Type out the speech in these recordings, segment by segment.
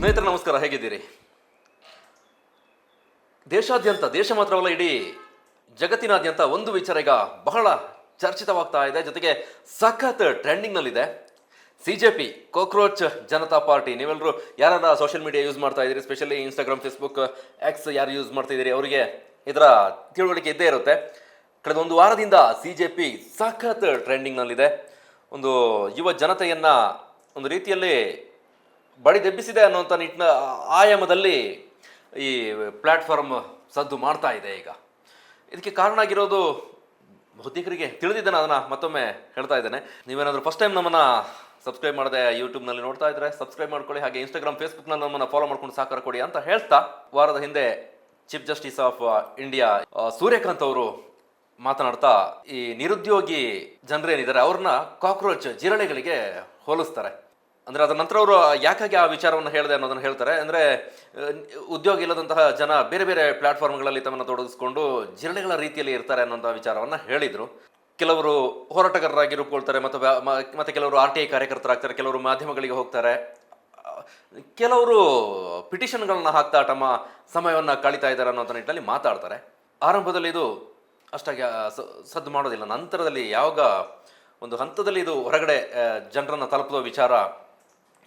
ಸ್ನೇಹಿತರೆ ನಮಸ್ಕಾರ, ಹೇಗಿದ್ದೀರಿ? ದೇಶಾದ್ಯಂತ, ದೇಶ ಮಾತ್ರವಲ್ಲ ಇಡೀ ಜಗತ್ತಿನಾದ್ಯಂತ ಒಂದು ವಿಚಾರ ಈಗ ಬಹಳ ಚರ್ಚಿತವಾಗ್ತಾ ಇದೆ, ಜೊತೆಗೆ ಸಖತ್ ಟ್ರೆಂಡಿಂಗ್ನಲ್ಲಿದೆ. CJP, cockroach Janata party. ನೀವೆಲ್ಲರೂ ಯಾರು ಸೋಷಿಯಲ್ ಮೀಡಿಯಾ ಯೂಸ್ ಮಾಡ್ತಾ ಇದ್ದೀರಿ, ಸ್ಪೆಷಲಿ ಇನ್ಸ್ಟಾಗ್ರಾಮ್, ಫೇಸ್ಬುಕ್, ಎಕ್ಸ್ ಯಾರು ಯೂಸ್ ಮಾಡ್ತಾ ಇದ್ದೀರಿ ಅವರಿಗೆ ಇದರ ತಿಳುವಳಿಕೆ ಇದ್ದೇ ಇರುತ್ತೆ. ಕಳೆದ ಒಂದು ವಾರದಿಂದ CJP ಸಖತ್ ಟ್ರೆಂಡಿಂಗ್ನಲ್ಲಿದೆ. ಒಂದು ಯುವ ಜನತೆಯನ್ನ ಒಂದು ರೀತಿಯಲ್ಲಿ ಬಡಿದೆಬ್ಬಿಸಿದೆ ಅನ್ನುವಂಥ ನಿಟ್ಟಿನ ಆಯಾಮದಲ್ಲಿ ಈ ಪ್ಲ್ಯಾಟ್ಫಾರ್ಮ್ ಸದ್ದು ಮಾಡ್ತಾ ಇದೆ. ಈಗ ಇದಕ್ಕೆ ಕಾರಣ ಆಗಿರೋದು ಬಹುತೇಕರಿಗೆ ತಿಳಿದಿದ್ದೇನೆ, ಅದನ್ನು ಮತ್ತೊಮ್ಮೆ ಹೇಳ್ತಾ ಇದ್ದೇನೆ. ನೀವೇನಾದರೂ ಫಸ್ಟ್ ಟೈಮ್ ನಮ್ಮನ್ನು ಸಬ್ಸ್ಕ್ರೈಬ್ ಮಾಡದೆ ಯೂಟ್ಯೂಬ್ನಲ್ಲಿ ನೋಡ್ತಾ ಇದ್ರೆ ಸಬ್ಸ್ಕ್ರೈಬ್ ಮಾಡ್ಕೊಳ್ಳಿ, ಹಾಗೆ ಇನ್ಸ್ಟಾಗ್ರಾಮ್, ಫೇಸ್ಬುಕ್ನಲ್ಲಿ ನಮ್ಮನ್ನು ಫಾಲೋ ಮಾಡ್ಕೊಂಡು ಸಹಕಾರ ಕೊಡಿ ಅಂತ ಹೇಳ್ತಾ, ವಾರದ ಹಿಂದೆ chief justice of India Suryakant ಅವರು ಮಾತನಾಡ್ತಾ ಈ ನಿರುದ್ಯೋಗಿ ಜನರೇನಿದ್ದಾರೆ ಅವ್ರನ್ನ ಕಾಕ್ರೋಚ್ ಜಿರಳೆಗಳಿಗೆ ಹೋಲಿಸ್ತಾರೆ. ಅಂದರೆ ಅದರ ನಂತರ ಅವರು ಯಾಕಾಗಿ ಆ ವಿಚಾರವನ್ನು ಹೇಳಿದೆ ಅನ್ನೋದನ್ನು ಹೇಳ್ತಾರೆ. ಅಂದರೆ ಉದ್ಯೋಗ ಇಲ್ಲದಂತಹ ಜನ ಬೇರೆ ಬೇರೆ ಪ್ಲಾಟ್ಫಾರ್ಮ್ಗಳಲ್ಲಿ ತಮ್ಮನ್ನು ತೊಡಗಿಸ್ಕೊಂಡು ಜಿರಳೆಗಳ ರೀತಿಯಲ್ಲಿ ಇರ್ತಾರೆ ಅನ್ನೋಂಥ ವಿಚಾರವನ್ನು ಹೇಳಿದರು. ಕೆಲವರು ಹೋರಾಟಗಾರರಾಗಿ ರೂಪುಗೊಳ್ತಾರೆ, ಮತ್ತು ಕೆಲವರು RTI ಕಾರ್ಯಕರ್ತರಾಗ್ತಾರೆ, ಕೆಲವರು ಮಾಧ್ಯಮಗಳಿಗೆ ಹೋಗ್ತಾರೆ, ಕೆಲವರು ಪಿಟಿಷನ್ಗಳನ್ನ ಹಾಕ್ತಾ ತಮ್ಮ ಸಮಯವನ್ನು ಕಳೀತಾ ಇದ್ದಾರೆ ಅನ್ನೋಂಥ ನಿಟ್ಟಿನಲ್ಲಿ ಮಾತಾಡ್ತಾರೆ. ಆರಂಭದಲ್ಲಿ ಇದು ಅಷ್ಟಾಗಿ ಸದ್ದು ಮಾಡೋದಿಲ್ಲ. ನಂತರದಲ್ಲಿ ಯಾವಾಗ ಒಂದು ಹಂತದಲ್ಲಿ ಇದು ಹೊರಗಡೆ ಜನರನ್ನು ತಲುಪುವ ವಿಚಾರ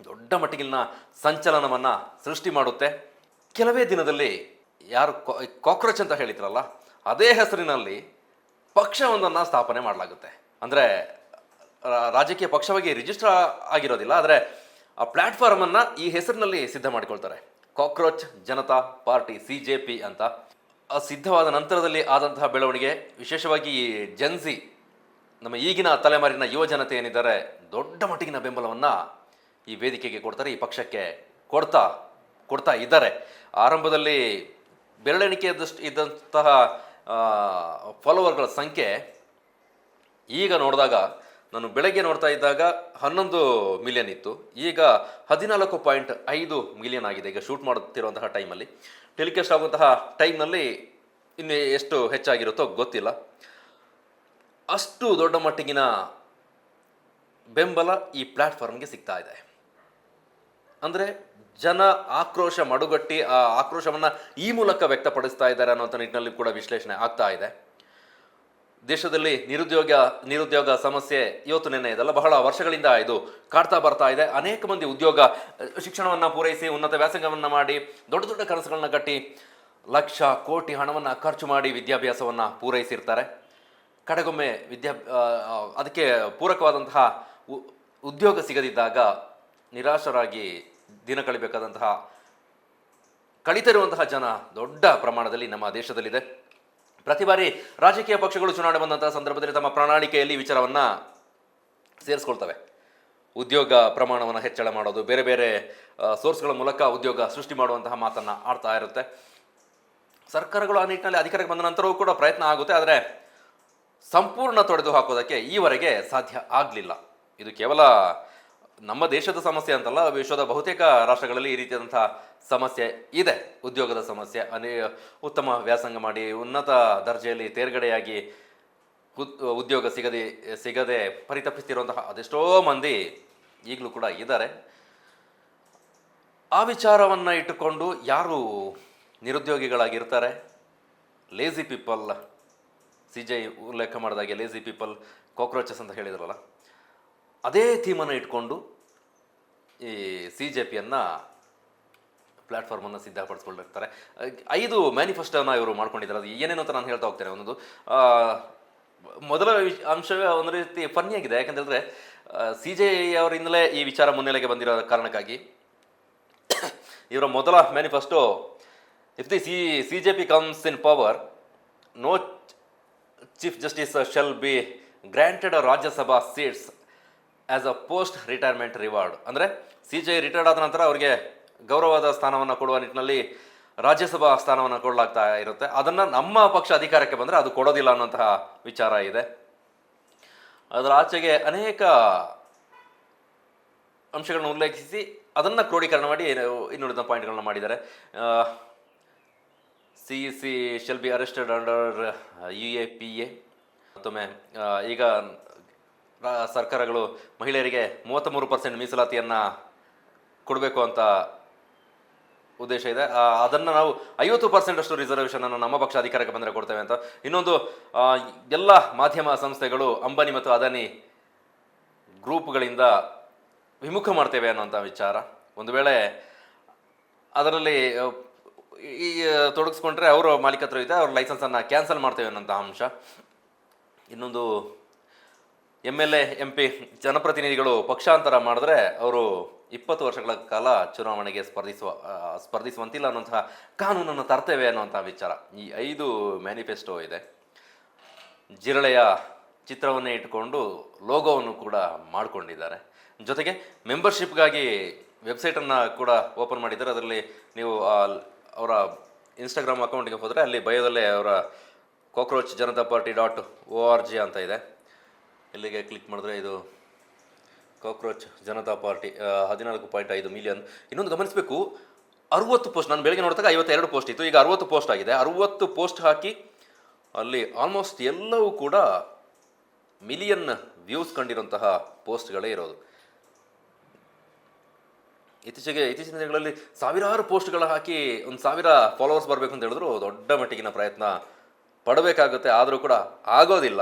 ದೊಡ್ಡ ಮಟ್ಟಿಗಿನ ಸಂಚಲನವನ್ನು ಸೃಷ್ಟಿ ಮಾಡುತ್ತೆ. ಕೆಲವೇ ದಿನದಲ್ಲಿ ಯಾರು ಕಾಕ್ರೋಚ್ ಅಂತ ಹೇಳಿದ್ರಲ್ಲ, ಅದೇ ಹೆಸರಿನಲ್ಲಿ ಪಕ್ಷವೊಂದನ್ನು ಸ್ಥಾಪನೆ ಮಾಡಲಾಗುತ್ತೆ. ಅಂದರೆ ರಾಜಕೀಯ ಪಕ್ಷವಾಗಿ ರಿಜಿಸ್ಟರ್ ಆಗಿರೋದಿಲ್ಲ, ಆದರೆ ಆ ಪ್ಲ್ಯಾಟ್ಫಾರ್ಮನ್ನು ಈ ಹೆಸರಿನಲ್ಲಿ ಸಿದ್ಧ ಮಾಡಿಕೊಳ್ತಾರೆ. ಕಾಕ್ರೋಚ್ ಜನತಾ ಪಾರ್ಟಿ, CJP ಅಂತ. ಸಿದ್ಧವಾದ ನಂತರದಲ್ಲಿ ಆದಂತಹ ಬೆಳವಣಿಗೆ, ವಿಶೇಷವಾಗಿ ಈ ಜೆನ್ಸಿ, ನಮ್ಮ ಈಗಿನ ತಲೆಮಾರಿನ ಯುವ ಜನತೆ ಏನಿದ್ದಾರೆ, ದೊಡ್ಡ ಮಟ್ಟಿಗಿನ ಬೆಂಬಲವನ್ನು ಈ ವೇದಿಕೆಗೆ ಕೊಡ್ತಾರೆ, ಈ ಪಕ್ಷಕ್ಕೆ ಕೊಡ್ತಾ ಇದ್ದಾರೆ. ಆರಂಭದಲ್ಲಿ ಬೆರಳೆಣಿಕೆ ಇದ್ದಂತಹ ಫಾಲೋವರ್ಗಳ ಸಂಖ್ಯೆ ಈಗ ನೋಡಿದಾಗ, ನಾನು ಬೆಳಗ್ಗೆ ನೋಡ್ತಾ ಇದ್ದಾಗ 11 ಮಿಲಿಯನ್ ಇತ್ತು, ಈಗ 14.5 ಮಿಲಿಯನ್ ಆಗಿದೆ. ಈಗ ಶೂಟ್ ಮಾಡುತ್ತಿರುವಂತಹ ಟೈಮಲ್ಲಿ, ಟೆಲಿಕಾಸ್ಟ್ ಆಗುವಂತಹ ಟೈಮ್ನಲ್ಲಿ ಇನ್ನು ಎಷ್ಟು ಹೆಚ್ಚಾಗಿರುತ್ತೋ ಗೊತ್ತಿಲ್ಲ. ಅಷ್ಟು ದೊಡ್ಡ ಮಟ್ಟಿಗಿನ ಬೆಂಬಲ ಈ ಪ್ಲ್ಯಾಟ್ಫಾರ್ಮ್ಗೆ ಸಿಗ್ತಾ ಇದೆ. ಅಂದರೆ ಜನ ಆಕ್ರೋಶ ಮಡುಗಟ್ಟಿ ಆ ಆಕ್ರೋಶವನ್ನು ಈ ಮೂಲಕ ವ್ಯಕ್ತಪಡಿಸ್ತಾ ಇದ್ದಾರೆ ಅನ್ನೋಂಥ ನಿಟ್ಟಿನಲ್ಲಿ ಕೂಡ ವಿಶ್ಲೇಷಣೆ ಆಗ್ತಾ ಇದೆ. ದೇಶದಲ್ಲಿ ನಿರುದ್ಯೋಗ ಸಮಸ್ಯೆ ಇವತ್ತು ನೆನ್ನೆ ಇದೆಲ್ಲ, ಬಹಳ ವರ್ಷಗಳಿಂದ ಇದು ಕಾಡ್ತಾ ಬರ್ತಾ ಇದೆ. ಅನೇಕ ಮಂದಿ ಉದ್ಯೋಗ ಶಿಕ್ಷಣವನ್ನು ಪೂರೈಸಿ, ಉನ್ನತ ವ್ಯಾಸಂಗವನ್ನು ಮಾಡಿ, ದೊಡ್ಡ ದೊಡ್ಡ ಕನಸುಗಳನ್ನ ಕಟ್ಟಿ, ಲಕ್ಷ ಕೋಟಿ ಹಣವನ್ನು ಖರ್ಚು ಮಾಡಿ ವಿದ್ಯಾಭ್ಯಾಸವನ್ನು ಪೂರೈಸಿರ್ತಾರೆ. ಕಡೆಗೊಮ್ಮೆ ಅದಕ್ಕೆ ಪೂರಕವಾದಂತಹ ಉದ್ಯೋಗ ಸಿಗದಿದ್ದಾಗ ನಿರಾಶರಾಗಿ ದಿನ ಕಳೀತಿರುವಂತಹ ಜನ ದೊಡ್ಡ ಪ್ರಮಾಣದಲ್ಲಿ ನಮ್ಮ ದೇಶದಲ್ಲಿದೆ. ಪ್ರತಿ ಬಾರಿ ರಾಜಕೀಯ ಪಕ್ಷಗಳು ಚುನಾವಣೆ ಬಂದಂತಹ ಸಂದರ್ಭದಲ್ಲಿ ತಮ್ಮ ಪ್ರಣಾಳಿಕೆಯಲ್ಲಿ ವಿಚಾರವನ್ನು ಸೇರಿಸ್ಕೊಳ್ತವೆ. ಉದ್ಯೋಗ ಪ್ರಮಾಣವನ್ನು ಹೆಚ್ಚಳ ಮಾಡೋದು, ಬೇರೆ ಬೇರೆ ಸೋರ್ಸ್ಗಳ ಮೂಲಕ ಉದ್ಯೋಗ ಸೃಷ್ಟಿ ಮಾಡುವಂತಹ ಮಾತನ್ನು ಆಡ್ತಾ ಇರುತ್ತೆ. ಸರ್ಕಾರಗಳು ಆ ನಿಟ್ಟಿನಲ್ಲಿ ಅಧಿಕಾರಕ್ಕೆ ಬಂದ ನಂತರವೂ ಕೂಡ ಪ್ರಯತ್ನ ಆಗುತ್ತೆ, ಆದರೆ ಸಂಪೂರ್ಣ ತೊಡೆದು ಹಾಕೋದಕ್ಕೆ ಈವರೆಗೆ ಸಾಧ್ಯ ಆಗಲಿಲ್ಲ. ಇದು ಕೇವಲ ನಮ್ಮ ದೇಶದ ಸಮಸ್ಯೆ ಅಂತಲ್ಲ, ವಿಶ್ವದ ಬಹುತೇಕ ರಾಷ್ಟ್ರಗಳಲ್ಲಿ ಈ ರೀತಿಯಾದಂಥ ಸಮಸ್ಯೆ ಇದೆ. ಉದ್ಯೋಗದ ಸಮಸ್ಯೆ, ಉತ್ತಮ ವ್ಯಾಸಂಗ ಮಾಡಿ ಉನ್ನತ ದರ್ಜೆಯಲ್ಲಿ ತೇರ್ಗಡೆಯಾಗಿ ಉದ್ಯೋಗ ಸಿಗದೆ ಪರಿತಪಿಸ್ತಿರುವಂತಹ ಅದೆಷ್ಟೋ ಮಂದಿ ಈಗಲೂ ಕೂಡ ಇದ್ದಾರೆ. ಆ ವಿಚಾರವನ್ನು ಇಟ್ಟುಕೊಂಡು ಯಾರು ನಿರುದ್ಯೋಗಿಗಳಾಗಿರ್ತಾರೆ, ಲೇಜಿ ಪೀಪಲ್, CJ ಉಲ್ಲೇಖ ಮಾಡಿದಾಗೆ ಲೇಜಿ ಪೀಪಲ್, ಕಾಕ್ರೋಚಸ್ ಅಂತ ಹೇಳಿದ್ರಲ್ಲ, ಅದೇ ಥೀಮನ್ನು ಇಟ್ಕೊಂಡು ಈ CJPಯನ್ನು ಪ್ಲ್ಯಾಟ್ಫಾರ್ಮನ್ನು ಸಿದ್ಧಪಡಿಸ್ಕೊಂಡಿರ್ತಾರೆ. 5 ಮ್ಯಾನಿಫೆಸ್ಟೋನ ಇವರು ಮಾಡ್ಕೊಂಡಿದ್ದಾರೆ. ಅದು ಏನೇನು ಅಂತ ನಾನು ಹೇಳ್ತಾ ಹೋಗ್ತೇನೆ. ಒಂದೊಂದು ಮೊದಲ ಅಂಶವೇ ಒಂದು ರೀತಿ ಫನ್ನಿಯಾಗಿದೆ, ಯಾಕಂತೇಳಿದ್ರೆ CJ ಅವರಿಂದಲೇ ಈ ವಿಚಾರ ಮುನ್ನೆಲೆಗೆ ಬಂದಿರೋ ಕಾರಣಕ್ಕಾಗಿ ಇವರ ಮೊದಲ manifesto, if the CJP comes in power, no chief justice shall be granted Rajya Sabha seats as a post retirement reward. ಅಂದರೆ CJ ರಿಟೈರ್ಡ್ ಆದ ನಂತರ ಅವರಿಗೆ ಗೌರವದ ಸ್ಥಾನವನ್ನು ಕೊಡುವ ನಿಟ್ಟಿನಲ್ಲಿ ರಾಜ್ಯಸಭಾ ಸ್ಥಾನವನ್ನು ಕೊಡಲಾಗ್ತಾ ಇರುತ್ತೆ. ಅದನ್ನು ನಮ್ಮ ಪಕ್ಷ ಅಧಿಕಾರಕ್ಕೆ ಬಂದರೆ ಅದು ಕೊಡೋದಿಲ್ಲ ಅನ್ನೋಂತಹ ವಿಚಾರ ಇದೆ. ಅದರ ಆಚೆಗೆ ಅನೇಕ ಅಂಶಗಳನ್ನು ಉಲ್ಲೇಖಿಸಿ ಅದನ್ನು ಕ್ರೋಢೀಕರಣ ಮಾಡಿ ಇನ್ನುಳಿದ ಪಾಯಿಂಟ್ಗಳನ್ನ ಮಾಡಿದ್ದಾರೆ. CEC shall be arrested under UAPA. ಮತ್ತೊಮ್ಮೆ ಈಗ ಸರ್ಕಾರಗಳು ಮಹಿಳೆಯರಿಗೆ 33% ಮೀಸಲಾತಿಯನ್ನು ಕೊಡಬೇಕು ಅಂತ ಉದ್ದೇಶ ಇದೆ. ಅದನ್ನು ನಾವು 50% ಅಷ್ಟು ರಿಸರ್ವೇಷನನ್ನು ನಮ್ಮ ಪಕ್ಷ ಅಧಿಕಾರಕ್ಕೆ ಬಂದರೆ ಕೊಡ್ತೇವೆ ಅಂತ. ಇನ್ನೊಂದು, ಎಲ್ಲ ಮಾಧ್ಯಮ ಸಂಸ್ಥೆಗಳು ಅಂಬಾನಿ ಮತ್ತು ಅದಾನಿ ಗ್ರೂಪ್ಗಳಿಂದ ವಿಮುಖ ಮಾಡ್ತೇವೆ ಅನ್ನೋಂಥ ವಿಚಾರ. ಒಂದು ವೇಳೆ ಅದರಲ್ಲಿ ಈ ತೊಡಗಿಸ್ಕೊಂಡ್ರೆ ಅವರ ಮಾಲೀಕತ್ವ ಇದೆ, ಅವ್ರ ಲೈಸೆನ್ಸನ್ನು ಕ್ಯಾನ್ಸಲ್ ಮಾಡ್ತೇವೆ ಅನ್ನೋಂಥ ಅಂಶ. ಇನ್ನೊಂದು, MLA MP ಜನಪ್ರತಿನಿಧಿಗಳು ಪಕ್ಷಾಂತರ ಮಾಡಿದ್ರೆ ಅವರು 20 ವರ್ಷಗಳ ಕಾಲ ಚುನಾವಣೆಗೆ ಸ್ಪರ್ಧಿಸುವಂತಿಲ್ಲ ಅನ್ನುವಂತಹ ಕಾನೂನನ್ನು ತರ್ತೇವೆ ಅನ್ನುವಂಥ ವಿಚಾರ. ಈ 5 ಮ್ಯಾನಿಫೆಸ್ಟೋ ಇದೆ. ಜಿರಳೆಯ ಚಿತ್ರವನ್ನೇ ಇಟ್ಟುಕೊಂಡು ಲೋಗೋವನ್ನು ಕೂಡ ಮಾಡಿಕೊಂಡಿದ್ದಾರೆ. ಜೊತೆಗೆ ಮೆಂಬರ್ಶಿಪ್ಗಾಗಿ ವೆಬ್ಸೈಟನ್ನು ಕೂಡ ಓಪನ್ ಮಾಡಿದ್ದಾರೆ. ಅದರಲ್ಲಿ ನೀವು ಅವರ ಇನ್ಸ್ಟಾಗ್ರಾಮ್ ಅಕೌಂಟಿಗೆ ಹೋದರೆ ಅಲ್ಲಿ ಬಯೋದಲ್ಲೇ ಅವರ ಕಾಕ್ರೋಚ್ ಜನತಾ ಪಾರ್ಟಿ .org ಅಂತ ಇದೆ. ಇಲ್ಲಿಗೆ ಕ್ಲಿಕ್ ಮಾಡಿದ್ರೆ ಇದು ಕಾಕ್ರೋಚ್ ಜನತಾ ಪಾರ್ಟಿ 14.5 ಮಿಲಿಯನ್. ಇನ್ನೊಂದು ಗಮನಿಸಬೇಕು, 60 ಪೋಸ್ಟ್, ನಾನು ಬೆಳಗ್ಗೆ ನೋಡಿದಾಗ 52 ಪೋಸ್ಟ್ ಇತ್ತು, ಈಗ 60 ಪೋಸ್ಟ್ ಆಗಿದೆ. 60 ಪೋಸ್ಟ್ ಹಾಕಿ ಅಲ್ಲಿ ಆಲ್ಮೋಸ್ಟ್ ಎಲ್ಲವೂ ಕೂಡ ಮಿಲಿಯನ್ ವ್ಯೂಸ್ ಕಂಡಿರುವಂತಹ ಪೋಸ್ಟ್ಗಳೇ ಇರೋದು. ಇತ್ತೀಚಿನ ದಿನಗಳಲ್ಲಿ ಸಾವಿರಾರು ಪೋಸ್ಟ್ಗಳು ಹಾಕಿ 1000 ಫಾಲೋವರ್ಸ್ ಬರಬೇಕು ಅಂತ ಹೇಳಿದ್ರು ದೊಡ್ಡ ಮಟ್ಟಿಗಿನ ಪ್ರಯತ್ನ ಪಡಬೇಕಾಗುತ್ತೆ, ಆದರೂ ಕೂಡ ಆಗೋದಿಲ್ಲ.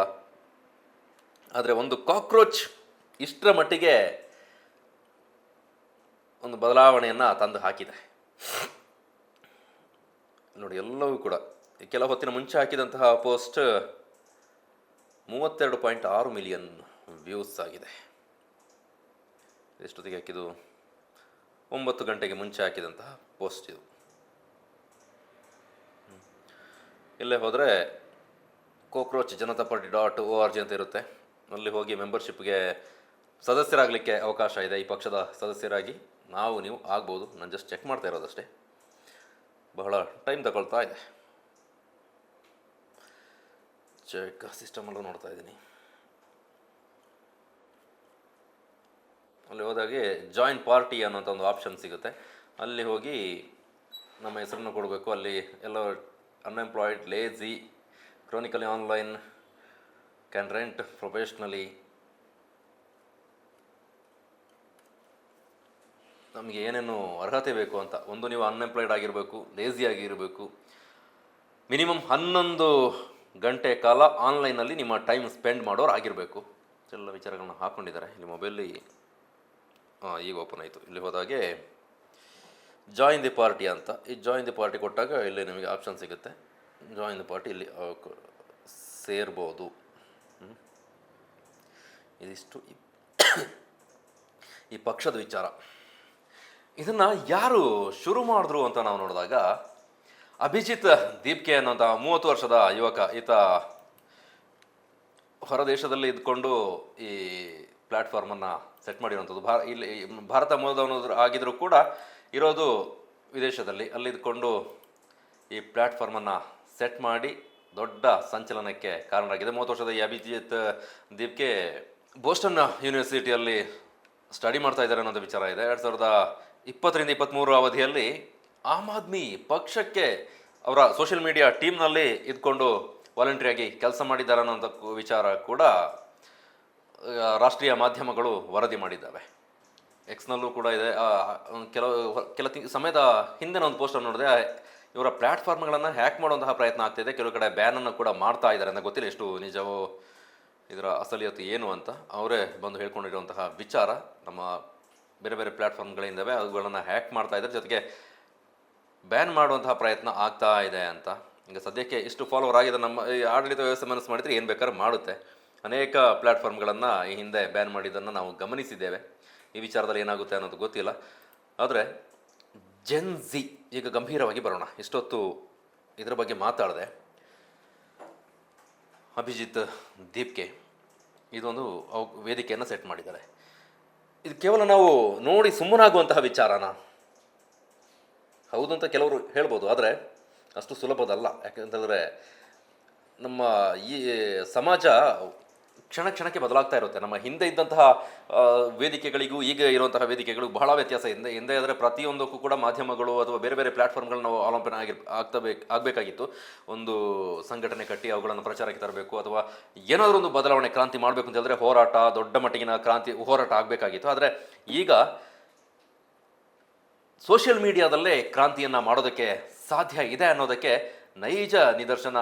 ಆದರೆ ಒಂದು ಕಾಕ್ರೋಚ್ ಇಷ್ಟರ ಮಟ್ಟಿಗೆ ಒಂದು ಬದಲಾವಣೆಯನ್ನು ತಂದು ಹಾಕಿದೆ ನೋಡಿ. ಎಲ್ಲವೂ ಕೂಡ ಕೆಲ ಹೊತ್ತಿನ ಮುಂಚೆ ಹಾಕಿದಂತಹ ಪೋಸ್ಟ್ 32.6 ಮಿಲಿಯನ್ ವ್ಯೂಸ್ ಆಗಿದೆ. ಎಷ್ಟೊತ್ತಿಗೆ ಹಾಕಿದ್ದು? 9 ಗಂಟೆಗೆ ಮುಂಚೆ ಹಾಕಿದಂತಹ ಪೋಸ್ಟ್ ಇದು. ಇಲ್ಲೇ ಹೋದರೆ ಕಾಕ್ರೋಚ್ ಜನತಾ ಪಾರ್ಟಿ .org ಅಂತ ಇರುತ್ತೆ. ಅಲ್ಲಿ ಹೋಗಿ ಮೆಂಬರ್ಶಿಪ್ಗೆ ಸದಸ್ಯರಾಗಲಿಕ್ಕೆ ಅವಕಾಶ ಇದೆ. ಈ ಪಕ್ಷದ ಸದಸ್ಯರಾಗಿ ನೀವು ಆಗ್ಬೋದು. ನಾನು ಜಸ್ಟ್ ಚೆಕ್ ಮಾಡ್ತಾ ಇರೋದಷ್ಟೇ, ಬಹಳ ಟೈಮ್ ತಗೊಳ್ತಾ ಇದೆ. ಚೆಕ್ ಸಿಸ್ಟಮಲ್ಲೂ ನೋಡ್ತಾ ಇದ್ದೀನಿ. ಅಲ್ಲಿ ಹೋದಾಗೆ ಜಾಯಿನ್ ಪಾರ್ಟಿ ಅನ್ನೋಂಥ ಒಂದು ಆಪ್ಷನ್ ಸಿಗುತ್ತೆ. ಅಲ್ಲಿ ಹೋಗಿ ನಮ್ಮ ಹೆಸರನ್ನು ಕೊಡಬೇಕು. ಅಲ್ಲಿ ಎಲ್ಲ unemployed, lazy, chronically online, can rent, professionally, ನಮಗೆ ಏನೇನು ಅರ್ಹತೆ ಬೇಕು ಅಂತ. ಒಂದು, ನೀವು ಅನ್ಎಂಪ್ಲಾಯ್ಡ್ ಆಗಿರಬೇಕು, ಲೇಜಿ ಆಗಿರಬೇಕು, ಮಿನಿಮಮ್ 11 ಗಂಟೆ ಕಾಲ ಆನ್ಲೈನಲ್ಲಿ ನಿಮ್ಮ ಟೈಮ್ ಸ್ಪೆಂಡ್ ಮಾಡೋರು ಆಗಿರಬೇಕು. ಎಲ್ಲ ವಿಚಾರಗಳನ್ನ ಹಾಕ್ಕೊಂಡಿದ್ದಾರೆ. ಇಲ್ಲಿ ಮೊಬೈಲಿ ಈಗ ಓಪನ್ ಆಯಿತು. ಇಲ್ಲಿ ಹೋದಾಗೆ ಜಾಯಿನ್ ದಿ ಪಾರ್ಟಿ ಅಂತ, ಈ ಜಾಯಿನ್ ದಿ ಪಾರ್ಟಿ ಕೊಟ್ಟಾಗ ಇಲ್ಲಿ ನಿಮಗೆ ಆಪ್ಷನ್ ಸಿಗುತ್ತೆ. ಜಾಯಿನ್ ದಿ ಪಾರ್ಟಿ ಇಲ್ಲಿ ಸೇರ್ಬೋದು. ಇದಿಷ್ಟು ಈ ಪಕ್ಷದ ವಿಚಾರ. ಇದನ್ನು ಯಾರು ಶುರು ಮಾಡಿದ್ರು ಅಂತ ನಾವು ನೋಡಿದಾಗ, ಅಭಿಜಿತ್ ದೀಪ್ಕೆ ಅನ್ನೋಂಥ 30 ವರ್ಷದ ಯುವಕ. ಈತ ಹೊರದೇಶದಲ್ಲಿ ಇದ್ಕೊಂಡು ಈ ಪ್ಲ್ಯಾಟ್ಫಾರ್ಮನ್ನು ಸೆಟ್ ಮಾಡಿರುವಂಥದ್ದು. ಇಲ್ಲಿ ಭಾರತ ಮೂಲದವನು ಆಗಿದ್ರೂ ಕೂಡ ಇರೋದು ವಿದೇಶದಲ್ಲಿ. ಅಲ್ಲಿ ಇದ್ಕೊಂಡು ಈ ಪ್ಲ್ಯಾಟ್ಫಾರ್ಮನ್ನು ಸೆಟ್ ಮಾಡಿ ದೊಡ್ಡ ಸಂಚಲನಕ್ಕೆ ಕಾರಣರಾಗಿದೆ. 30 ವರ್ಷದ ಈ ಅಭಿಜಿತ್ ದೀಪ್ಕೆ ಬೋಸ್ಟನ್ ಯೂನಿವರ್ಸಿಟಿಯಲ್ಲಿ ಸ್ಟಡಿ ಮಾಡ್ತಾ ಇದ್ದಾರೆ ಅನ್ನೋದು ವಿಚಾರ ಇದೆ. 2020-23 ಅವಧಿಯಲ್ಲಿ ಆಮ್ ಆದ್ಮಿ ಪಕ್ಷಕ್ಕೆ ಅವರ ಸೋಷಿಯಲ್ ಮೀಡಿಯಾ ಟೀಮ್ನಲ್ಲಿ ಇದ್ಕೊಂಡು ವಾಲಂಟ್ರಿಯಾಗಿ ಕೆಲಸ ಮಾಡಿದ್ದಾರೆ ಅನ್ನೋಂಥ ವಿಚಾರ ಕೂಡ ರಾಷ್ಟ್ರೀಯ ಮಾಧ್ಯಮಗಳು ವರದಿ ಮಾಡಿದ್ದಾವೆ. ಎಕ್ಸ್ನಲ್ಲೂ ಕೂಡ ಇದೆ. ಕೆಲ ಸಮಯದ ಹಿಂದಿನ ಒಂದು ಪೋಸ್ಟನ್ನು ನೋಡಿದೆ, ಇವರ ಪ್ಲ್ಯಾಟ್ಫಾರ್ಮ್ಗಳನ್ನು ಹ್ಯಾಕ್ ಮಾಡುವಂತಹ ಪ್ರಯತ್ನ ಆಗ್ತಿದೆ. ಕೆಲವು ಕಡೆ ಬ್ಯಾನನ್ನು ಕೂಡ ಮಾಡ್ತಾ ಇದ್ದಾರೆ ಅಂತ. ಗೊತ್ತಿಲ್ಲ ಎಷ್ಟು ನಿಜವೋ, ಇದರ ಅಸಲಿಯತ್ತು ಏನು ಅಂತ. ಅವರೇ ಬಂದು ಹೇಳ್ಕೊಂಡಿರುವಂತಹ ವಿಚಾರ. ನಮ್ಮ ಬೇರೆ ಬೇರೆ ಪ್ಲ್ಯಾಟ್ಫಾರ್ಮ್ಗಳಿಂದವೆ, ಅವುಗಳನ್ನು ಹ್ಯಾಕ್ ಮಾಡ್ತಾ ಇದ್ದಾರೆ, ಜೊತೆಗೆ ಬ್ಯಾನ್ ಮಾಡುವಂತಹ ಪ್ರಯತ್ನ ಆಗ್ತಾ ಇದೆ ಅಂತ. ಈಗ ಸದ್ಯಕ್ಕೆ ಇಷ್ಟು ಫಾಲೋವರ್ ಆಗಿದೆ. ನಮ್ಮ ಈ ಆಡಳಿತ ವ್ಯವಸ್ಥೆ ಮನಸ್ಸು ಮಾಡಿದರೆ ಏನು ಬೇಕಾದ್ರೂ ಮಾಡುತ್ತೆ. ಅನೇಕ ಪ್ಲ್ಯಾಟ್ಫಾರ್ಮ್ಗಳನ್ನು ಈ ಹಿಂದೆ ಬ್ಯಾನ್ ಮಾಡಿದ್ದನ್ನು ನಾವು ಗಮನಿಸಿದ್ದೇವೆ. ಈ ವಿಚಾರದಲ್ಲಿ ಏನಾಗುತ್ತೆ ಅನ್ನೋದು ಗೊತ್ತಿಲ್ಲ. ಆದರೆ ಜೆನ್ ಝಿ, ಈಗ ಗಂಭೀರವಾಗಿ ಬರೋಣ. ಇಷ್ಟೊತ್ತು ಇದರ ಬಗ್ಗೆ ಮಾತಾಡಿದೆ. ಅಭಿಜಿತ್ ದೀಪ್ಕೆ ಇದೊಂದು ವೇದಿಕೆಯನ್ನು ಸೆಟ್ ಮಾಡಿದ್ದಾರೆ. ಇದು ಕೇವಲ ನಾವು ನೋಡಿ ಸುಮ್ಮನಾಗುವಂತಹ ವಿಚಾರನ? ಹೌದು ಅಂತ ಕೆಲವರು ಹೇಳ್ಬೋದು, ಆದರೆ ಅಷ್ಟು ಸುಲಭದಲ್ಲ. ಯಾಕೆಂತಂದರೆ ನಮ್ಮ ಈ ಸಮಾಜ ಕ್ಷಣ ಕ್ಷಣಕ್ಕೆ ಬದಲಾಗ್ತಾ ಇರುತ್ತೆ. ನಮ್ಮ ಹಿಂದೆ ಇದ್ದಂತಹ ವೇದಿಕೆಗಳಿಗೂ ಈಗ ಇರುವಂತಹ ವೇದಿಕೆಗಳಿಗೂ ಬಹಳ ವ್ಯತ್ಯಾಸ. ಹಿಂದೆ ಆದರೆ ಪ್ರತಿಯೊಂದಕ್ಕೂ ಕೂಡ ಮಾಧ್ಯಮಗಳು ಅಥವಾ ಬೇರೆ ಬೇರೆ ಪ್ಲ್ಯಾಟ್ಫಾರ್ಮ್ಗಳು ನಾವು ಅವಲಂಬನೆ ಆಗಬೇಕಾಗಿತ್ತು. ಒಂದು ಸಂಘಟನೆ ಕಟ್ಟಿ ಅವುಗಳನ್ನು ಪ್ರಚಾರಕ್ಕೆ ತರಬೇಕು, ಅಥವಾ ಏನಾದರೂ ಒಂದು ಬದಲಾವಣೆ, ಕ್ರಾಂತಿ ಮಾಡಬೇಕು ಅಂತ ಹೇಳಿದ್ರೆ ಹೋರಾಟ, ದೊಡ್ಡ ಮಟ್ಟಿಗಿನ ಹೋರಾಟ ಆಗಬೇಕಾಗಿತ್ತು. ಆದರೆ ಈಗ ಸೋಷಿಯಲ್ ಮೀಡಿಯಾದಲ್ಲೇ ಕ್ರಾಂತಿಯನ್ನು ಮಾಡೋದಕ್ಕೆ ಸಾಧ್ಯ ಇದೆ ಅನ್ನೋದಕ್ಕೆ ನೈಜ ನಿದರ್ಶನ.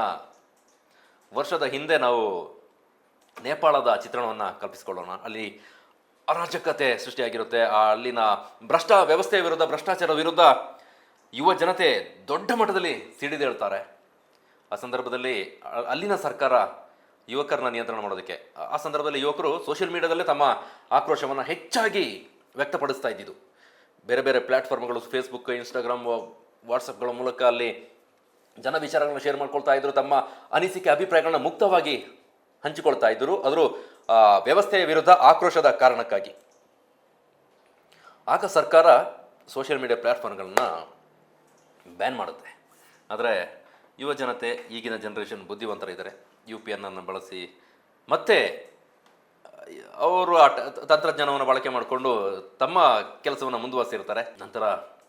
ವರ್ಷದ ಹಿಂದೆ ನಾವು ನೇಪಾಳದ ಚಿತ್ರಣವನ್ನು ಕಲ್ಪಿಸಿಕೊಳ್ಳೋಣ. ಅಲ್ಲಿ ಅರಾಜಕತೆ ಸೃಷ್ಟಿಯಾಗಿರುತ್ತೆ. ಅಲ್ಲಿನ ವ್ಯವಸ್ಥೆಯ ವಿರುದ್ಧ, ಭ್ರಷ್ಟಾಚಾರದ ವಿರುದ್ಧ ಯುವ ಜನತೆ ದೊಡ್ಡ ಮಟ್ಟದಲ್ಲಿ ಸಿಡಿದೇಳ್ತಾರೆ. ಆ ಸಂದರ್ಭದಲ್ಲಿ ಅಲ್ಲಿನ ಸರ್ಕಾರ ಯುವಕರನ್ನ ನಿಯಂತ್ರಣ ಮಾಡೋದಕ್ಕೆ, ಆ ಸಂದರ್ಭದಲ್ಲಿ ಯುವಕರು ಸೋಷಿಯಲ್ ಮೀಡಿಯಾದಲ್ಲೇ ತಮ್ಮ ಆಕ್ರೋಶವನ್ನು ಹೆಚ್ಚಾಗಿ ವ್ಯಕ್ತಪಡಿಸ್ತಾ ಇದ್ದಿದ್ದು. ಬೇರೆ ಬೇರೆ ಪ್ಲ್ಯಾಟ್ಫಾರ್ಮ್ಗಳು, ಫೇಸ್ಬುಕ್, ಇನ್ಸ್ಟಾಗ್ರಾಮ್, ವಾಟ್ಸಪ್ಗಳ ಮೂಲಕ ಅಲ್ಲಿ ಜನ ವಿಚಾರಗಳನ್ನ ಶೇರ್ ಮಾಡ್ಕೊಳ್ತಾ ಇದ್ರು. ತಮ್ಮ ಅನಿಸಿಕೆ, ಅಭಿಪ್ರಾಯಗಳನ್ನ ಮುಕ್ತವಾಗಿ ಹಂಚಿಕೊಳ್ತಾ ಇದ್ದರು. ಆದರೂ ವ್ಯವಸ್ಥೆಯ ವಿರುದ್ಧ ಆಕ್ರೋಶದ ಕಾರಣಕ್ಕಾಗಿ ಆಗ ಸರ್ಕಾರ ಸೋಷಿಯಲ್ ಮೀಡಿಯಾ ಪ್ಲ್ಯಾಟ್ಫಾರ್ಮ್ಗಳನ್ನ ಬ್ಯಾನ್ ಮಾಡುತ್ತೆ. ಆದರೆ ಯುವ ಜನತೆ, ಈಗಿನ ಜನ್ರೇಷನ್ ಬುದ್ಧಿವಂತರಿದ್ದಾರೆ. UPN ಅನ್ನು ಬಳಸಿ ಮತ್ತೆ ಅವರು ತಂತ್ರಜ್ಞಾನವನ್ನು ಬಳಕೆ ಮಾಡಿಕೊಂಡು ತಮ್ಮ ಕೆಲಸವನ್ನು ಮುಂದುವರಿಸಿರ್ತಾರೆ. ನಂತರ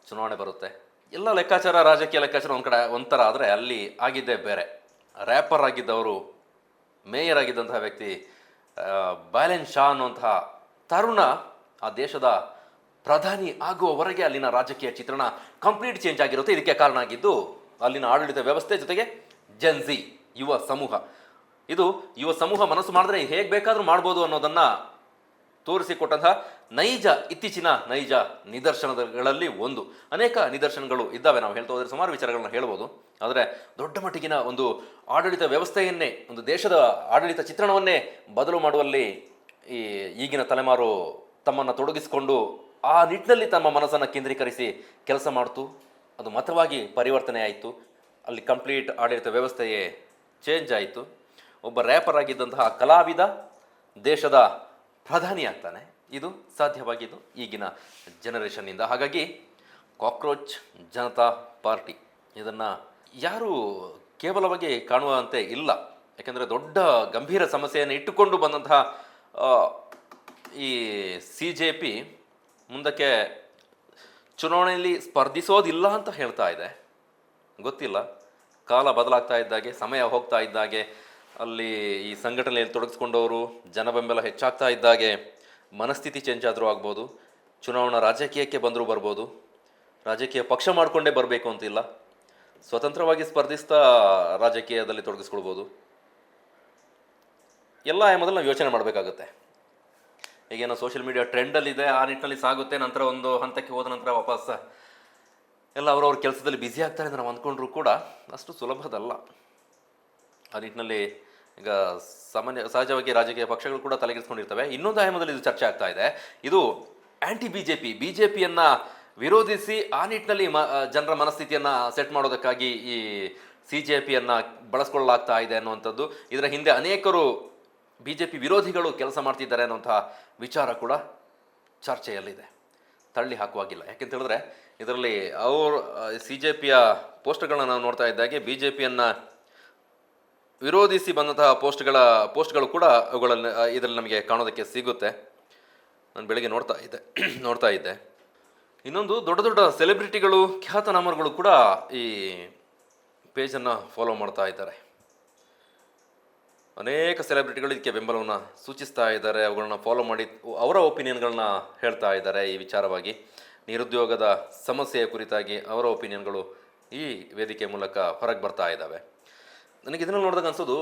ಚುನಾವಣೆ ಬರುತ್ತೆ. ಎಲ್ಲ ಲೆಕ್ಕಾಚಾರ, ರಾಜಕೀಯ ಲೆಕ್ಕಾಚಾರ ಒಂದು ಕಡೆ ಒಂಥರ ಆದರೆ ಅಲ್ಲಿ ಆಗಿದ್ದೇ ಬೇರೆ. ರ್ಯಾಪರ್ ಆಗಿದ್ದವರು, ಮೇಯರ್ ಆಗಿದ್ದಂತಹ ವ್ಯಕ್ತಿ ಬಾಲೆನ್ ಶಾ ಅನ್ನುವಂತಹ ತರುಣ ಆ ದೇಶದ ಪ್ರಧಾನಿ ಆಗುವವರೆಗೆ ಅಲ್ಲಿನ ರಾಜಕೀಯ ಚಿತ್ರಣ ಕಂಪ್ಲೀಟ್ ಚೇಂಜ್ ಆಗಿರುತ್ತೆ. ಇದಕ್ಕೆ ಕಾರಣ ಆಗಿದ್ದು ಅಲ್ಲಿನ ಆಡಳಿತ ವ್ಯವಸ್ಥೆ, ಜೊತೆಗೆ ಜೆನ್ಜಿ ಯುವ ಸಮೂಹ. ಇದು ಯುವ ಸಮೂಹ ಮನಸ್ಸು ಮಾಡಿದ್ರೆ ಹೇಗೆ ಬೇಕಾದರೂ ಮಾಡ್ಬೋದು ಅನ್ನೋದನ್ನು ತೋರಿಸಿಕೊಟ್ಟಂತಹ ಇತ್ತೀಚಿನ ನೈಜ ನಿದರ್ಶನಗಳಲ್ಲಿ ಒಂದು. ಅನೇಕ ನಿದರ್ಶನಗಳು ಇದ್ದಾವೆ. ನಾವು ಹೇಳ್ತಾ ಹೋದರೆ ಸುಮಾರು ವಿಚಾರಗಳನ್ನ ಹೇಳ್ಬೋದು. ಆದರೆ ದೊಡ್ಡ ಮಟ್ಟಿಗಿನ ಒಂದು ಆಡಳಿತ ವ್ಯವಸ್ಥೆಯನ್ನೇ, ಒಂದು ದೇಶದ ಆಡಳಿತ ಚಿತ್ರಣವನ್ನೇ ಬದಲು ಮಾಡುವಲ್ಲಿ ಈಗಿನ ತಲೆಮಾರು ತಮ್ಮನ್ನು ತೊಡಗಿಸಿಕೊಂಡು ಆ ನಿಟ್ಟಿನಲ್ಲಿ ತಮ್ಮ ಮನಸ್ಸನ್ನು ಕೇಂದ್ರೀಕರಿಸಿ ಕೆಲಸ ಮಾಡ್ತು. ಅದು ಮತವಾಗಿ ಪರಿವರ್ತನೆ ಆಯಿತು. ಅಲ್ಲಿ ಕಂಪ್ಲೀಟ್ ಆಡಳಿತ ವ್ಯವಸ್ಥೆಯೇ ಚೇಂಜ್ ಆಯಿತು. ಒಬ್ಬ ರ್ಯಾಪರ್ ಆಗಿದ್ದಂತಹ ಕಲಾವಿದ ದೇಶದ ಪ್ರಧಾನಿ ಆಗ್ತಾನೆ. ಇದು ಸಾಧ್ಯವಾಗಿದ್ದು ಈಗಿನ ಜನರೇಷನ್ನಿಂದ. ಹಾಗಾಗಿ ಕಾಕ್ರೋಚ್ ಜನತಾ ಪಾರ್ಟಿ ಇದನ್ನು ಯಾರೂ ಕೇವಲವಾಗಿ ಕಾಣುವಂತೆ ಇಲ್ಲ. ಯಾಕೆಂದರೆ ದೊಡ್ಡ ಗಂಭೀರ ಸಮಸ್ಯೆಯನ್ನು ಇಟ್ಟುಕೊಂಡು ಬಂದಂತಹ ಈ CJP ಮುಂದಕ್ಕೆ ಚುನಾವಣೆಯಲ್ಲಿ ಸ್ಪರ್ಧಿಸೋದಿಲ್ಲ ಅಂತ ಹೇಳ್ತಾ ಇದೆ. ಗೊತ್ತಿಲ್ಲ, ಕಾಲ ಬದಲಾಗ್ತಾ ಇದ್ದಾಗೆ, ಸಮಯ ಹೋಗ್ತಾ ಇದ್ದಾಗೆ, ಅಲ್ಲಿ ಈ ಸಂಘಟನೆಯಲ್ಲಿ ತೊಡಗಿಸ್ಕೊಂಡವರು ಜನ ಬೆಂಬಲ ಹೆಚ್ಚಾಗ್ತಾ ಇದ್ದಾಗೆ ಮನಸ್ಥಿತಿ ಚೇಂಜ್ ಆದರೂ ಆಗ್ಬೋದು. ಚುನಾವಣಾ ರಾಜಕೀಯಕ್ಕೆ ಬಂದರೂ ಬರ್ಬೋದು. ರಾಜಕೀಯ ಪಕ್ಷ ಮಾಡಿಕೊಂಡೇ ಬರಬೇಕು ಅಂತಿಲ್ಲ. ಸ್ವತಂತ್ರವಾಗಿ ಸ್ಪರ್ಧಿಸ್ತಾ ರಾಜಕೀಯದಲ್ಲಿ ತೊಡಗಿಸ್ಕೊಳ್ಬೋದು. ಎಲ್ಲ ಮೊದಲು ನಾವು ಯೋಚನೆ ಮಾಡಬೇಕಾಗುತ್ತೆ. ಈಗೇನೋ ಸೋಷಿಯಲ್ ಮೀಡಿಯಾ ಟ್ರೆಂಡಲ್ಲಿದೆ, ಆ ನಿಟ್ಟಿನಲ್ಲಿ ಸಾಗುತ್ತೆ. ನಂತರ ಒಂದು ಹಂತಕ್ಕೆ ಹೋದ ನಂತರ ವಾಪಸ್ ಎಲ್ಲ ಅವರವ್ರ ಕೆಲಸದಲ್ಲಿ ಬ್ಯುಸಿ ಆಗ್ತಾರೆ ಅಂತ ನಾವು ಅಂದ್ಕೊಂಡ್ರೂ ಕೂಡ ಅಷ್ಟು ಸುಲಭದಲ್ಲ. ಆ ನಿಟ್ಟಿನಲ್ಲಿ ಈಗ ಸಹಜವಾಗಿ ರಾಜಕೀಯ ಪಕ್ಷಗಳು ಕೂಡ ತಲೆಗೆಡಿಸ್ಕೊಂಡಿರ್ತವೆ. ಇನ್ನೊಂದು ಆಯಾಮದಲ್ಲಿ ಇದು ಚರ್ಚೆ ಆಗ್ತಾ ಇದೆ. ಇದು ಆ್ಯಂಟಿ BJP ವಿರೋಧಿಸಿ ಆ ನಿಟ್ಟಿನಲ್ಲಿ ಜನರ ಮನಸ್ಥಿತಿಯನ್ನು ಸೆಟ್ ಮಾಡೋದಕ್ಕಾಗಿ ಈ CJPಯನ್ನು ಬಳಸ್ಕೊಳ್ಳಲಾಗ್ತಾ ಇದೆ ಅನ್ನುವಂಥದ್ದು. ಇದರ ಹಿಂದೆ ಅನೇಕರು BJP ವಿರೋಧಿಗಳು ಕೆಲಸ ಮಾಡ್ತಿದ್ದಾರೆ ಅನ್ನುವಂತಹ ವಿಚಾರ ಕೂಡ ಚರ್ಚೆಯಲ್ಲಿದೆ. ತಳ್ಳಿ ಹಾಕುವಾಗಿಲ್ಲ. ಯಾಕೆಂತ ಹೇಳಿದ್ರೆ ಇದರಲ್ಲಿ ಅವರು CJPಯ ಪೋಸ್ಟ್ಗಳನ್ನ ನಾವು ನೋಡ್ತಾ ಇದ್ದಾಗೆ BJPಯನ್ನು ವಿರೋಧಿಸಿ ಬಂದಂತಹ ಪೋಸ್ಟ್ಗಳು ಕೂಡ ಅವುಗಳಲ್ಲಿ ಇದರಲ್ಲಿ ನಮಗೆ ಕಾಣೋದಕ್ಕೆ ಸಿಗುತ್ತೆ. ನಾನು ಬೆಳಗ್ಗೆ ನೋಡ್ತಾ ಇದ್ದೆ. ಇನ್ನೊಂದು ದೊಡ್ಡ ದೊಡ್ಡ ಸೆಲೆಬ್ರಿಟಿಗಳು, ಖ್ಯಾತನಾಮರುಗಳು ಕೂಡ ಈ ಪೇಜನ್ನು ಫಾಲೋ ಮಾಡ್ತಾ ಇದ್ದಾರೆ. ಅನೇಕ ಸೆಲೆಬ್ರಿಟಿಗಳು ಇದಕ್ಕೆ ಬೆಂಬಲವನ್ನು ಸೂಚಿಸ್ತಾ ಇದ್ದಾರೆ. ಅವುಗಳನ್ನ ಫಾಲೋ ಮಾಡಿ ಅವರ ಒಪಿನಿಯನ್ಗಳನ್ನ ಹೇಳ್ತಾ ಇದ್ದಾರೆ. ಈ ವಿಚಾರವಾಗಿ ನಿರುದ್ಯೋಗದ ಸಮಸ್ಯೆಯ ಕುರಿತಾಗಿ ಅವರ ಒಪಿನಿಯನ್ಗಳು ಈ ವೇದಿಕೆ ಮೂಲಕ ಹೊರಗೆ ಬರ್ತಾ ಇದ್ದಾವೆ. ನನಗೆ ಇದನ್ನು ನೋಡಿದಾಗ ಅನಿಸೋದು,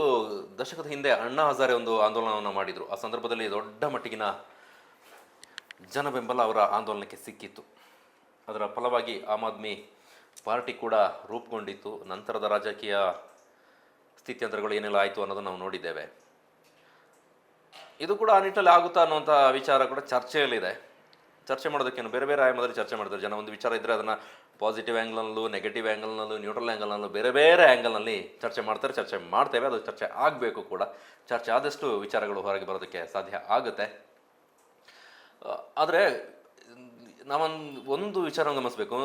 ದಶಕದ ಹಿಂದೆ ಅಣ್ಣಾ ಹಜಾರೆ ಒಂದು ಆಂದೋಲನವನ್ನು ಮಾಡಿದರು. ಆ ಸಂದರ್ಭದಲ್ಲಿ ದೊಡ್ಡ ಮಟ್ಟಿಗಿನ ಜನ ಬೆಂಬಲ ಅವರ ಆಂದೋಲನಕ್ಕೆ ಸಿಕ್ಕಿತ್ತು. ಅದರ ಫಲವಾಗಿ ಆಮ್ ಆದ್ಮಿ ಪಾರ್ಟಿ ಕೂಡ ರೂಪುಗೊಂಡಿತ್ತು. ನಂತರದ ರಾಜಕೀಯ ಸ್ಥಿತ್ಯಂತರಗಳು ಏನೆಲ್ಲ ಆಯಿತು ಅನ್ನೋದನ್ನು ನಾವು ನೋಡಿದ್ದೇವೆ. ಇದು ಕೂಡ ಆ ನಿಟ್ಟಿನಲ್ಲಿ ಆಗುತ್ತಾ ಅನ್ನುವಂಥ ವಿಚಾರ ಕೂಡ ಚರ್ಚೆಯಲ್ಲಿದೆ. ಚರ್ಚೆ ಮಾಡೋದಕ್ಕೇನು ಬೇರೆ ಬೇರೆ ಆಯಾಮದಲ್ಲಿ ಚರ್ಚೆ ಮಾಡ್ತಾರೆ ಜನ. ಒಂದು ವಿಚಾರ ಇದ್ದರೆ ಅದನ್ನು ಪಾಸಿಟಿವ್ ಆ್ಯಂಗಲ್ನಲ್ಲೂ, ನೆಗೆಟಿವ್ ಆ್ಯಂಗಲ್ನಲ್ಲೂ, ನ್ಯೂಟ್ರಲ್ ಆ್ಯಂಗಲ್ನಲ್ಲೂ ಬೇರೆ ಬೇರೆ ಆ್ಯಂಗಲ್ನಲ್ಲಿ ಚರ್ಚೆ ಮಾಡ್ತಾರೆ. ಚರ್ಚೆ ಮಾಡ್ತೇವೆ. ಅದು ಚರ್ಚೆ ಆಗಬೇಕು ಕೂಡ. ಚರ್ಚೆ ಆದಷ್ಟು ವಿಚಾರಗಳು ಹೊರಗೆ ಬರೋದಕ್ಕೆ ಸಾಧ್ಯ ಆಗುತ್ತೆ. ಆದರೆ ನಾವೊಂದು ವಿಚಾರ ಗಮನಿಸಬೇಕು.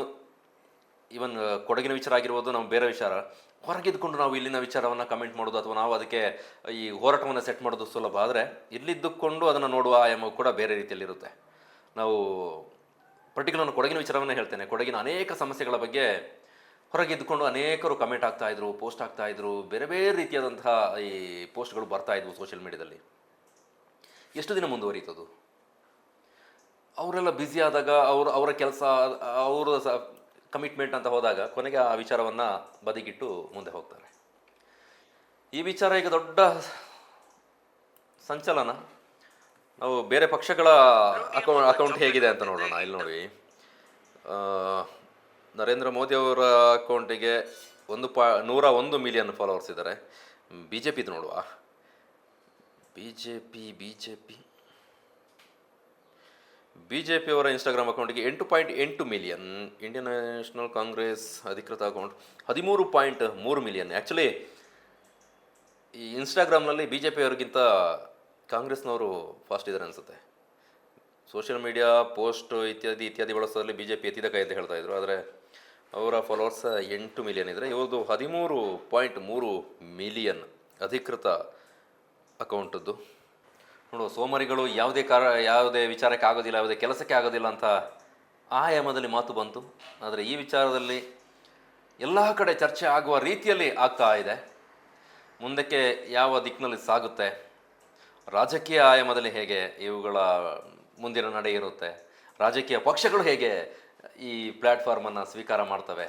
ಈವನ್ ಕೊಡಗಿನ ವಿಚಾರ ಆಗಿರ್ಬೋದು, ನಾವು ಬೇರೆ ವಿಚಾರ ಹೊರಗಿದ್ದುಕೊಂಡು ನಾವು ಇಲ್ಲಿನ ವಿಚಾರವನ್ನು ಕಮೆಂಟ್ ಮಾಡೋದು ಅಥವಾ ನಾವು ಅದಕ್ಕೆ ಈ ಹೋರಾಟವನ್ನು ಸೆಟ್ ಮಾಡೋದು ಸುಲಭ. ಆದರೆ ಇಲ್ಲಿದ್ದುಕೊಂಡು ಅದನ್ನು ನೋಡುವ ಆಯಾಮ ಕೂಡ ಬೇರೆ ರೀತಿಯಲ್ಲಿರುತ್ತೆ. ನಾವು ಪರ್ಟಿಕ್ಯುಲರ್ ಕೊಡಗಿನ ವಿಚಾರವನ್ನೇ ಹೇಳ್ತೇನೆ. ಕೊಡಗಿನ ಅನೇಕ ಸಮಸ್ಯೆಗಳ ಬಗ್ಗೆ ಹೊರಗಿದ್ದುಕೊಂಡು ಅನೇಕರು ಕಮೆಂಟ್ ಆಗ್ತಾಯಿದ್ರು, ಪೋಸ್ಟ್ ಆಗ್ತಾಯಿದ್ರು. ಬೇರೆ ಬೇರೆ ರೀತಿಯಾದಂತಹ ಈ ಪೋಸ್ಟ್ಗಳು ಬರ್ತಾಯಿದ್ವು ಸೋಷಿಯಲ್ ಮೀಡಿಯಾದಲ್ಲಿ. ಎಷ್ಟು ದಿನ ಮುಂದುವರಿತದು? ಅವರೆಲ್ಲ ಬ್ಯುಸಿ ಆದಾಗ ಅವರ ಕೆಲಸ ಅವರ ಕಮಿಟ್ಮೆಂಟ್ ಅಂತ ಹೋದಾಗ ಕೊನೆಗೆ ಆ ವಿಚಾರವನ್ನು ಬದಿಗಿಟ್ಟು ಮುಂದೆ ಹೋಗ್ತಾರೆ. ಈ ವಿಚಾರ ಈಗ ದೊಡ್ಡ ಸಂಚಲನ. ನಾವು ಬೇರೆ ಪಕ್ಷಗಳ ಅಕೌಂಟ್ ಹೇಗಿದೆ ಅಂತ ನೋಡೋಣ. ಇಲ್ಲಿ ನೋಡಿ, ನರೇಂದ್ರ ಮೋದಿ ಅವರ ಅಕೌಂಟಿಗೆ 101 ಮಿಲಿಯನ್ ಫಾಲೋವರ್ಸ್ ಇದ್ದಾರೆ. ಬಿ ಜೆ ಪಿದು ನೋಡುವ, ಬಿ ಜೆ ಪಿ ಅವರ ಇನ್ಸ್ಟಾಗ್ರಾಮ್ ಅಕೌಂಟಿಗೆ 8.8 ಮಿಲಿಯನ್. ಇಂಡಿಯನ್ ನ್ಯಾಷನಲ್ ಕಾಂಗ್ರೆಸ್ ಅಧಿಕೃತ ಅಕೌಂಟ್ 13.3 ಮಿಲಿಯನ್. ಆ್ಯಕ್ಚುಲಿ ಈ ಇನ್ಸ್ಟಾಗ್ರಾಮ್ನಲ್ಲಿ ಬಿ ಜೆ ಪಿಯವರಿಗಿಂತ ಕಾಂಗ್ರೆಸ್ನವರು ಫಾಸ್ಟ್ ಇದ್ದಾರೆ ಅನಿಸುತ್ತೆ. ಸೋಷಿಯಲ್ ಮೀಡಿಯಾ ಪೋಸ್ಟ್ ಇತ್ಯಾದಿ ಬಳಸೋದ್ರಲ್ಲಿ ಬಿ ಜೆ ಪಿ ಎತ್ತಿದ ಕೈ ಅಂತ ಹೇಳ್ತಾ ಇದ್ರು. ಆದರೆ ಅವರ ಫಾಲೋವರ್ಸ್ 8 ಮಿಲಿಯನ್ ಇದ್ದರೆ ಇವ್ರದ್ದು 13.3 ಮಿಲಿಯನ್ ಅಧಿಕೃತ ಅಕೌಂಟದ್ದು. ನೋಡು, ಸೋಮಾರಿಗಳು ಯಾವುದೇ ವಿಚಾರಕ್ಕೆ ಆಗೋದಿಲ್ಲ, ಯಾವುದೇ ಕೆಲಸಕ್ಕೆ ಆಗೋದಿಲ್ಲ ಅಂತ ಆಯಾಮದಲ್ಲಿ ಮಾತು ಬಂತು. ಆದರೆ ಈ ವಿಚಾರದಲ್ಲಿ ಎಲ್ಲ ಕಡೆ ಚರ್ಚೆ ಆಗುವ ರೀತಿಯಲ್ಲಿ ಆಗ್ತಾ ಇದೆ. ಮುಂದಕ್ಕೆ ಯಾವ ದಿಕ್ಕಿನಲ್ಲಿ ಸಾಗುತ್ತೆ, ರಾಜಕೀಯ ಆಯಾಮದಲ್ಲಿ ಹೇಗೆ ಇವುಗಳ ಮುಂದಿನ ನಡೆ ಇರುತ್ತೆ, ರಾಜಕೀಯ ಪಕ್ಷಗಳು ಹೇಗೆ ಈ ಪ್ಲ್ಯಾಟ್ಫಾರ್ಮನ್ನು ಸ್ವೀಕಾರ ಮಾಡ್ತವೆ,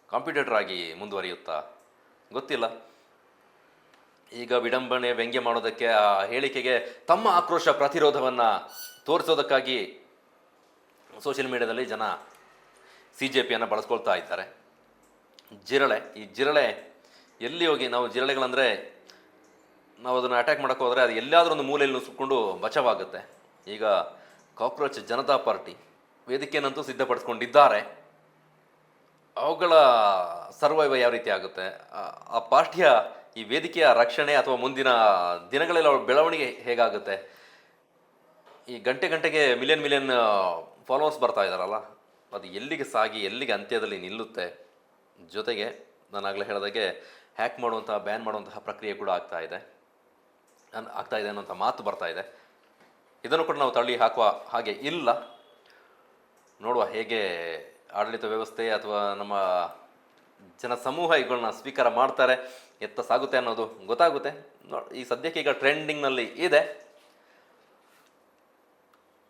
ಕಾಂಪಿಟೇಟರ್ ಆಗಿ ಮುಂದುವರಿಯುತ್ತಾ ಗೊತ್ತಿಲ್ಲ. ಈಗ ವಿಡಂಬನೆ ವ್ಯಂಗ್ಯ ಮಾಡೋದಕ್ಕೆ, ಆ ಹೇಳಿಕೆಗೆ ತಮ್ಮ ಆಕ್ರೋಶ ಪ್ರತಿರೋಧವನ್ನು ತೋರಿಸೋದಕ್ಕಾಗಿ ಸೋಷಿಯಲ್ ಮೀಡಿಯಾದಲ್ಲಿ ಜನ CJPಯನ್ನು ಬಳಸ್ಕೊಳ್ತಾ ಇದ್ದಾರೆ. ಈ ಜಿರಳೆ ಎಲ್ಲಿ ಹೋಗಿ, ನಾವು ಜಿರಳೆಗಳಂದರೆ ನಾವು ಅದನ್ನು ಅಟ್ಯಾಕ್ ಮಾಡೋಕ್ಕೆ ಹೋದರೆ ಅದು ಎಲ್ಲಾದರೂ ಒಂದು ಮೂಲೆಯಲ್ಲಿ ನುಸುಕೊಂಡು ಬಚಾವಾಗುತ್ತೆ. ಈಗ ಕಾಕ್ರೋಚ್ ಜನತಾ ಪಾರ್ಟಿ ವೇದಿಕೆಯನ್ನಂತೂ ಸಿದ್ಧಪಡಿಸ್ಕೊಂಡಿದ್ದಾರೆ. ಅವುಗಳ ಸರ್ವೈವ ಯಾವ ರೀತಿ ಆಗುತ್ತೆ, ಆ ಪಾರ್ಟಿಯ ಈ ವೇದಿಕೆಯ ರಕ್ಷಣೆ ಅಥವಾ ಮುಂದಿನ ದಿನಗಳಲ್ಲಿ ಅವಳ ಬೆಳವಣಿಗೆ ಹೇಗಾಗುತ್ತೆ, ಈ ಗಂಟೆಗೆ ಮಿಲಿಯನ್ ಫಾಲೋವರ್ಸ್ ಬರ್ತಾ ಇದ್ದಾರಲ್ಲ, ಅದು ಎಲ್ಲಿಗೆ ಸಾಗಿ ಎಲ್ಲಿಗೆ ಅಂತ್ಯದಲ್ಲಿ ನಿಲ್ಲುತ್ತೆ. ಜೊತೆಗೆ ನಾನು ಆಗಲೇ ಹೇಳಿದಾಗೆ ಹ್ಯಾಕ್ ಮಾಡುವಂತಹ, ಬ್ಯಾನ್ ಮಾಡುವಂತಹ ಪ್ರಕ್ರಿಯೆ ಕೂಡ ಆಗ್ತಾ ಇದೆ ಅನ್ನೋಂಥ ಮಾತು ಬರ್ತಾ ಇದೆ. ಇದನ್ನು ಕೂಡ ನಾವು ತಳ್ಳಿ ಹಾಕುವ ಹಾಗೆ ಇಲ್ಲ. ನೋಡುವ ಹೇಗೆ ಆಡಳಿತ ವ್ಯವಸ್ಥೆ ಅಥವಾ ನಮ್ಮ ಜನಸಮೂಹ ಇವುಗಳನ್ನ ಸ್ವೀಕಾರ ಮಾಡ್ತಾರೆ, ಎತ್ತ ಸಾಗುತ್ತೆ ಅನ್ನೋದು ಗೊತ್ತಾಗುತ್ತೆ. ಈ ಸದ್ಯಕ್ಕೆ ಈಗ ಟ್ರೆಂಡಿಂಗ್ನಲ್ಲಿ ಇದೆ.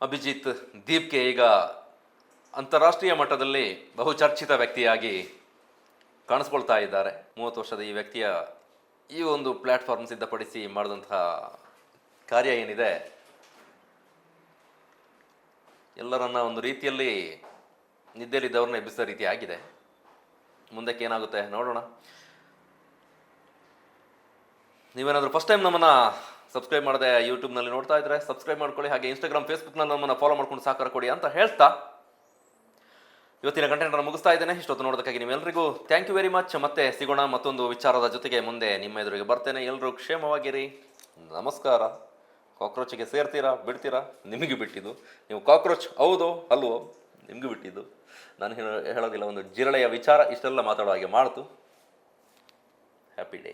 ಅಭಿಜಿತ್ ದೀಪ್ಗೆ ಈಗ ಅಂತಾರಾಷ್ಟ್ರೀಯ ಮಟ್ಟದಲ್ಲಿ ಬಹುಚರ್ಚಿತ ವ್ಯಕ್ತಿಯಾಗಿ ಕಾಣಿಸ್ಕೊಳ್ತಾ ಇದ್ದಾರೆ. 30 ವರ್ಷದ ಈ ವ್ಯಕ್ತಿಯ ಈ ಒಂದು ಪ್ಲ್ಯಾಟ್ಫಾರ್ಮ್ ಸಿದ್ಧಪಡಿಸಿ ಮಾಡಿದಂತಹ ಕಾರ್ಯ ಏನಿದೆ, ಎಲ್ಲರನ್ನ ಒಂದು ರೀತಿಯಲ್ಲಿ ನಿದ್ದೆಲಿದ್ದವ್ರನ್ನ ಎಬ್ಬಿಸಿದ ರೀತಿ ಆಗಿದೆ. ಮುಂದಕ್ಕೆ ಏನಾಗುತ್ತೆ ನೋಡೋಣ. ನೀವೇನಾದರೂ ಫಸ್ಟ್ ಟೈಮ್ ನಮ್ಮನ್ನು ಸಬ್ಸ್ಕ್ರೈಬ್ ಮಾಡದೆ ಯೂಟ್ಯೂಬ್ನಲ್ಲಿ ನೋಡ್ತಾ ಇದ್ರೆ ಸಬ್ಸ್ಕ್ರೈಬ್ ಮಾಡ್ಕೊಳ್ಳಿ. ಹಾಗೆ ಇನ್ಸ್ಟಾಗ್ರಾಮ್, ಫೇಸ್ಬುಕ್ನಲ್ಲಿ ನಮ್ಮನ್ನು ಫಾಲೋ ಮಾಡ್ಕೊಂಡು ಸಹಕಾರ ಕೊಡಿ ಅಂತ ಹೇಳ್ತಾ ಇವತ್ತಿನ ಕಂಟೆಂಟನ್ನು ಮುಗಿಸ್ತಾ ಇದ್ದೇನೆ. ಇಷ್ಟೊತ್ತು ನೋಡೋದಕ್ಕಾಗಿ ನಿಮ್ಮೆಲ್ಲರಿಗೂ ಥ್ಯಾಂಕ್ ಯು ವೆರಿ ಮಚ್. ಮತ್ತೆ ಸಿಗೋಣ ಮತ್ತೊಂದು ವಿಚಾರದ ಜೊತೆಗೆ. ಮುಂದೆ ನಿಮ್ಮ ಎದುರಿಗೆ ಬರ್ತೇನೆ. ಎಲ್ಲರೂ ಕ್ಷೇಮವಾಗಿರಿ. ನಮಸ್ಕಾರ. ಕಾಕ್ರೋಚಿಗೆ ಸೇರ್ತೀರಾ ಬಿಡ್ತೀರಾ ನಿಮಗೆ ಬಿಟ್ಟಿದ್ದು. ನೀವು ಕಾಕ್ರೋಚ್ ಹೌದೋ ಅಲ್ವೋ ನಿಮಗೂ ಬಿಟ್ಟಿದ್ದು. ನಾನು ಹೇಳೋದಿಲ್ಲ. ಒಂದು ಜಿರಳೆಯ ವಿಚಾರ ಇಷ್ಟೆಲ್ಲ ಮಾತಾಡೋ ಹಾಗೆ ಮಾಡ್ತು. Happy day.